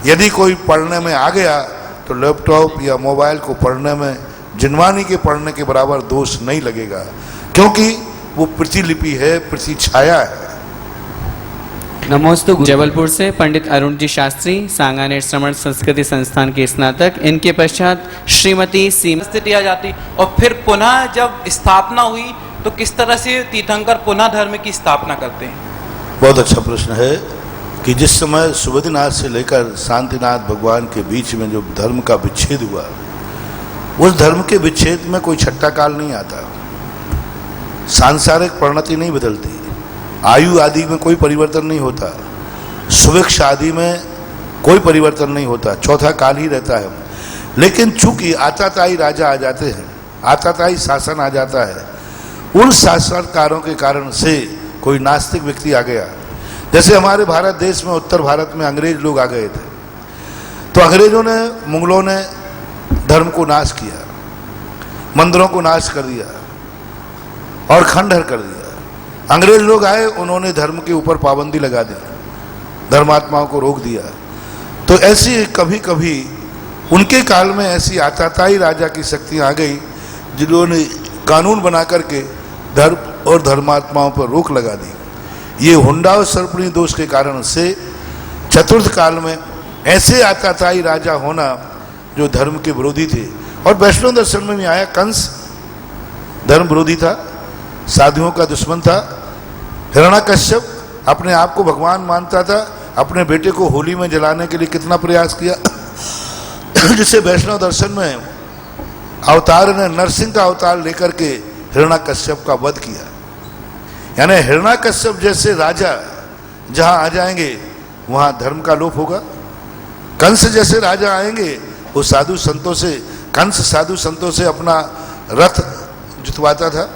यदि कोई पढ़ने में आ गया तो लैपटॉप या मोबाइल को पढ़ने में जिनवाणी के पढ़ने के बराबर दोष नहीं लगेगा, क्योंकि वो प्रतिलिपि है, प्रति छाया है। नमोस्तु। जबलपुर से पंडित अरुण जी शास्त्री, सांगानेर श्रवण संस्कृति संस्थान के स्नातक। इनके पश्चात श्रीमती सीमा स्थिति आ जाती, और फिर पुनः जब स्थापना हुई तो किस तरह से तीर्थंकर पुनः धर्म की स्थापना करते हैं? बहुत अच्छा प्रश्न है कि जिस समय सुबोधनाथ से लेकर शांतिनाथ भगवान के बीच में जो धर्म का विच्छेद हुआ, उस धर्म के विच्छेद में कोई छट्टा काल नहीं आता, सांसारिक परिणति नहीं बदलती, आयु आदि में कोई परिवर्तन नहीं होता, सुभिक्ष आदि में कोई परिवर्तन नहीं होता, चौथा काल ही रहता है। लेकिन चूंकि आताताई राजा आ जाते हैं, आताताई शासन आ जाता है, उन शासनकारों के कारण से कोई नास्तिक व्यक्ति आ गया। जैसे हमारे भारत देश में, उत्तर भारत में अंग्रेज लोग आ गए थे, तो अंग्रेजों ने, मुगलों ने धर्म को नाश किया, मंदिरों को नाश कर दिया और खंडहर कर दिया। अंग्रेज लोग आए, उन्होंने धर्म के ऊपर पाबंदी लगा दी, धर्मात्माओं को रोक दिया। तो ऐसी कभी कभी उनके काल में ऐसी आताताई राजा की शक्तियाँ आ गई जिन्होंने कानून बना करके धर्म और धर्मात्माओं पर रोक लगा दी। ये हुंडा और सर्पणी दोष के कारण से चतुर्थ काल में ऐसे आताताई राजा होना जो धर्म के विरोधी थे। और वैष्णव दर्शन में भी आया, कंस धर्म विरोधी था, साधुओं का दुश्मन था। हिरण्यकश्यप अपने आप को भगवान मानता था, अपने बेटे को होली में जलाने के लिए कितना प्रयास किया, जिसे वैष्णव दर्शन में अवतार ने नरसिंह का अवतार लेकर के हिरण्यकश्यप का वध किया। यानी हिरण्यकश्यप जैसे राजा जहां आ जाएंगे वहां धर्म का लोप होगा। कंस जैसे राजा आएंगे वो साधु संतों से, कंस साधु संतों से अपना रथ जुतवाता था,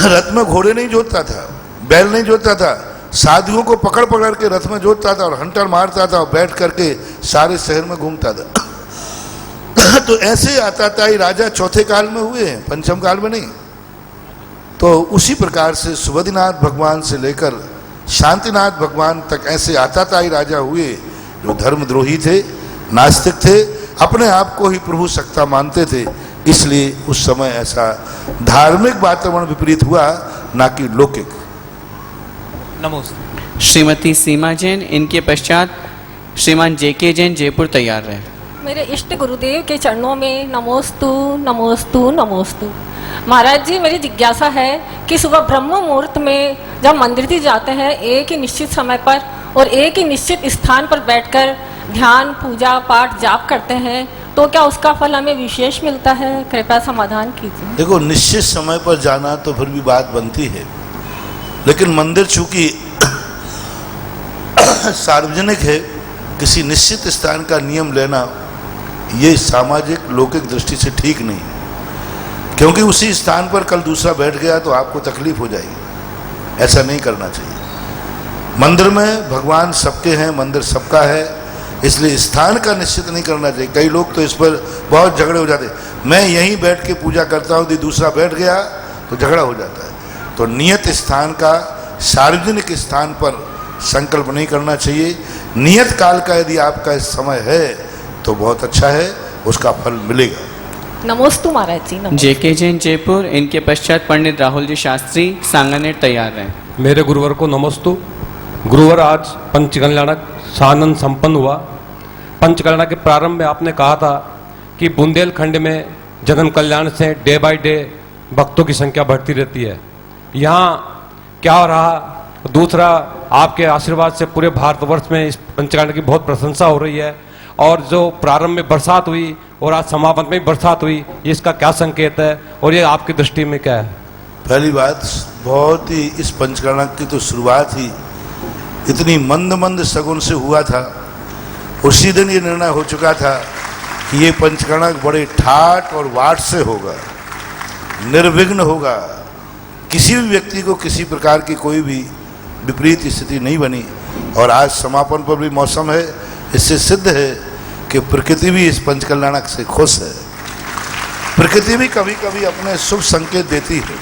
रथ में घोड़े नहीं जोतता था, बैल नहीं जोतता था, साधुओं को पकड़ पकड़ के रथ में जोतता था और हंटर मारता था और बैठ करके सारे शहर में घूमता था। तो ऐसे आताताई राजा चौथे काल में हुए हैं, पंचम काल में नहीं। तो उसी प्रकार से सुबोधनाथ भगवान से लेकर शांतिनाथ भगवान तक ऐसे आताताई राजा हुए जो धर्मद्रोही थे, नास्तिक थे, अपने आप को ही प्रभु सत्ता मानते थे। इसलिए उस समय ऐसा धार्मिक वातावरण विपरीत हुआ, ना कि लौकिक। नमस्ते। श्रीमती सीमा जैन, इनके पश्चात श्रीमान जेके जैन, जयपुर तैयार रहे। मेरे इष्ट गुरुदेव के चरणों में नमोस्तु नमोस्तु नमोस्तु। महाराज जी, मेरी जिज्ञासा है कि सुबह ब्रह्म मुहूर्त में जब मंदिर जाते हैं, एक ही निश्चित समय पर और एक ही निश्चित स्थान पर बैठकर ध्यान, पूजा पाठ, जाप करते हैं, तो क्या उसका फल हमें विशेष मिलता है? कृपया समाधान कीजिए। देखो, निश्चित समय पर जाना तो फिर भी बात बनती है, लेकिन मंदिर चूंकि सार्वजनिक है, किसी निश्चित स्थान का नियम लेना ये सामाजिक लौकिक दृष्टि से ठीक नहीं है, क्योंकि उसी स्थान पर कल दूसरा बैठ गया तो आपको तकलीफ हो जाएगी। ऐसा नहीं करना चाहिए। मंदिर में भगवान सबके हैं, मंदिर सबका है, इसलिए स्थान का निश्चित नहीं करना चाहिए। कई लोग तो इस पर बहुत झगड़े हो जाते हैं, मैं यहीं बैठ के पूजा करता हूँ, यदि दूसरा बैठ गया तो झगड़ा हो जाता है। तो नियत स्थान का, सार्वजनिक स्थान पर संकल्प नहीं करना चाहिए। नियत काल का यदि आपका समय है तो बहुत अच्छा है, उसका फल मिलेगा। नमोस्तु महाराज जी। नमोस्तु। जेके जैन जयपुर, इनके पश्चात पंडित राहुल जी शास्त्री सांगानेर तैयार हैं। मेरे गुरुवर को नमस्तु। गुरुवर, आज पंचकल्याणक सानंद संपन्न हुआ। पंचकल्याण के प्रारंभ में आपने कहा था कि बुंदेलखंड में जगन कल्याण से डे बाय डे भक्तों की संख्या बढ़ती रहती है। यहाँ क्या रहा? दूसरा, आपके आशीर्वाद से पूरे भारतवर्ष में इस पंचकल्याण की बहुत प्रशंसा हो रही है, और जो प्रारंभ में बरसात हुई और आज समापन में बरसात हुई, ये इसका क्या संकेत है और ये आपकी दृष्टि में क्या है? पहली बात, बहुत ही इस पंचकर्ण की तो शुरुआत ही इतनी मंद मंद सगुन से हुआ था। उसी दिन ये निर्णय हो चुका था कि ये पंचकर्ण बड़े ठाट और वाट से होगा, निर्विघ्न होगा, किसी भी व्यक्ति को किसी प्रकार की कोई भी विपरीत स्थिति नहीं बनी। और आज समापन पर भी मौसम है, इससे सिद्ध है कि प्रकृति भी इस पंचकल्याणक से खुश है। प्रकृति भी कभी कभी अपने शुभ संकेत देती है,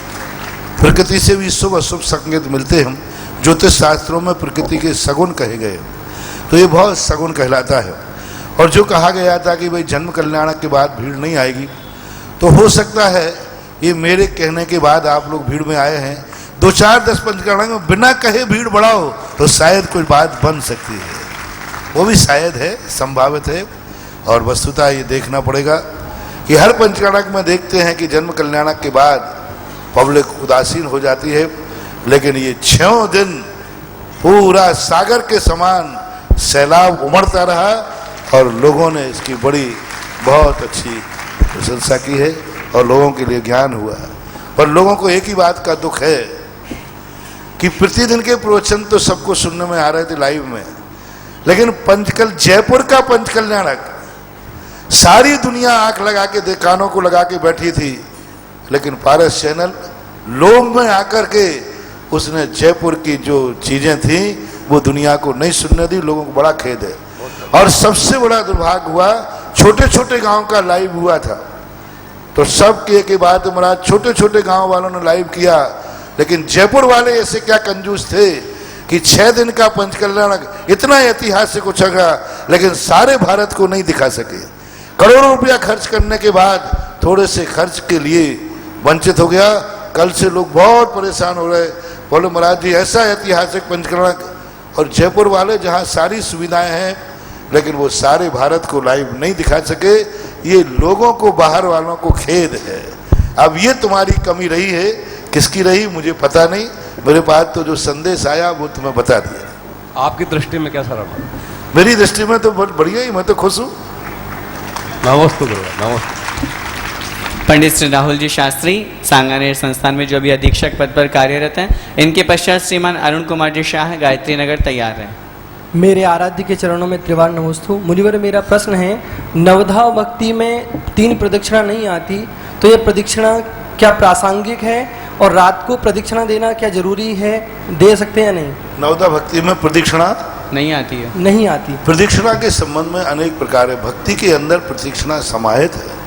प्रकृति से भी शुभ अशुभ संकेत मिलते हैं। ज्योतिष शास्त्रों में प्रकृति के सगुन कहे गए, तो ये बहुत सगुन कहलाता है। और जो कहा गया था कि भाई जन्म कल्याणक के बाद भीड़ नहीं आएगी, तो हो सकता है ये मेरे कहने के बाद आप लोग भीड़ में आए हैं। 2 4 10 पंचकर्ण में बिना कहे भीड़ बढ़ाओ तो शायद कोई बात बन सकती है, वो भी शायद है, संभावित है। और वस्तुतः ये देखना पड़ेगा कि हर पंचकर्ण में देखते हैं कि जन्म कल्याणक के बाद पब्लिक उदासीन हो जाती है, लेकिन ये 6 दिन पूरा सागर के समान सैलाब उमड़ता रहा और लोगों ने इसकी बड़ी बहुत अच्छी प्रशंसा की है और लोगों के लिए ज्ञान हुआ। पर लोगों को एक ही बात का दुख है कि प्रतिदिन के प्रवचन तो सबको सुनने में आ रहे थे लाइव में, लेकिन जयपुर का पंचकल्याणक सारी दुनिया आंख लगा के, कानों को लगा के बैठी थी, लेकिन पारस चैनल लोग में आकर के उसने जयपुर की जो चीजें थी वो दुनिया को नहीं सुनने दी। लोगों को बड़ा खेद है। और सबसे बड़ा दुर्भाग्य हुआ, छोटे छोटे गांव का लाइव हुआ था, तो सब के बात महाराज छोटे छोटे गांव वालों ने लाइव किया, लेकिन जयपुर वाले ऐसे क्या कंजूस थे कि 6 दिन का पंचकल्याणक इतना ऐतिहासिक उछला, लेकिन सारे भारत को नहीं दिखा सके। करोड़ों रुपया खर्च करने के बाद थोड़े से खर्च के लिए वंचित हो गया। कल से लोग बहुत परेशान हो रहे, बोले महाराज जी ऐसा ऐतिहासिक पंचकल्याणक, और जयपुर वाले जहाँ सारी सुविधाएं हैं लेकिन वो सारे भारत को लाइव नहीं दिखा सके। ये लोगों को, बाहर वालों को खेद है। अब ये तुम्हारी कमी रही है, किसकी रही मुझे पता नहीं, मेरे पास तो जो संदेश आया वो तुम्हें बता दिया। आपकी दृष्टि में कैसा रहा? मेरी दृष्टि में तो बहुत बढ़िया ही, मैं तो खुश हूँ। नमस्ते गुरुवर। नमस्ते। पंडित श्री राहुल जी शास्त्री सांगानेर संस्थान में जो अभी अधीक्षक पद पर कार्यरत हैं, इनके पश्चात श्रीमान अरुण कुमार जी शाह गायत्री नगर तैयार हैं। मेरे आराध्य के चरणों में त्रिवार नमस्तु। मुनिवर, मेरा प्रश्न है, नवधा भक्ति में 3 प्रदक्षिणा नहीं आती, तो ये प्रदक्षिणा क्या प्रासंगिक है और रात को प्रदक्षिणा देना क्या जरूरी है, दे सकते हैं या नहीं? नवधा भक्ति में प्रदक्षिणा नहीं आती है? नहीं आती। प्रदक्षिणा के संबंध में अनेक प्रकार है। भक्ति के अंदर प्रदक्षिणा समाहित है।